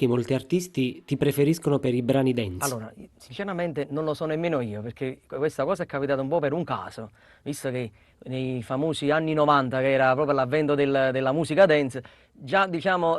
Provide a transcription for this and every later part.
Perché molti artisti ti preferiscono per i brani dance? Allora, sinceramente non lo so nemmeno io, perché questa cosa è capitata un po' per un caso, visto che nei famosi anni 90, che era proprio l'avvento della musica dance, già diciamo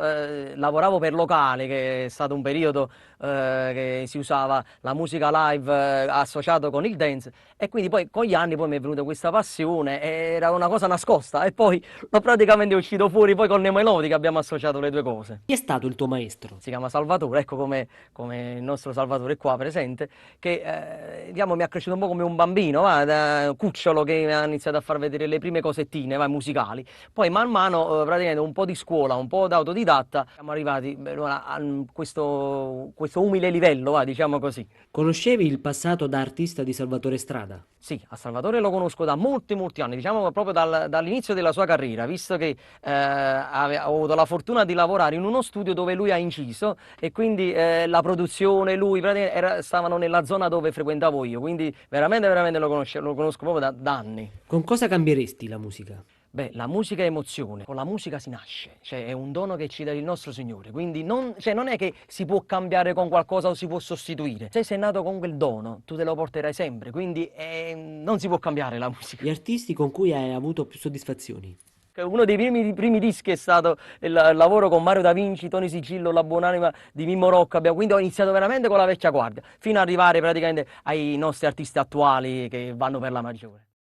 lavoravo per locale, che è stato un periodo che si usava la musica live associato con il dance, e quindi poi con gli anni poi mi è venuta questa passione, era una cosa nascosta, e poi l'ho praticamente uscito fuori poi con le melodiche abbiamo associato le due cose. Chi è stato il tuo maestro? Si chiama Salvatore, ecco come il nostro Salvatore qua presente, che diciamo, mi ha cresciuto un po' come un bambino, va, da cucciolo che ha iniziato a far vedere le prime cosettine va, musicali. Poi man mano, praticamente un po' di scuola, un po' da autodidatta, siamo arrivati a questo umile livello, va, diciamo così. Conoscevi il passato da artista di Salvatore Strada? Sì, a Salvatore lo conosco da molti anni, diciamo proprio dall'inizio della sua carriera, visto che ho avuto la fortuna di lavorare in uno studio dove lui ha inciso e quindi la produzione, lui praticamente stavano nella zona dove frequentavo io, quindi veramente lo conosco proprio da anni. Con cosa cambieresti la musica? Beh, la musica è emozione, con la musica si nasce, cioè è un dono che ci dà il nostro Signore, quindi non è che si può cambiare con qualcosa o si può sostituire. Se sei nato con quel dono, tu te lo porterai sempre, quindi non si può cambiare la musica. Gli artisti con cui hai avuto più soddisfazioni? Uno dei primi dischi è stato il lavoro con Mario Da Vinci, Tony Sigillo, La Buonanima di Mimmo Rocca, quindi ho iniziato veramente con la vecchia guardia, fino ad arrivare praticamente ai nostri artisti attuali che vanno per la maggiore.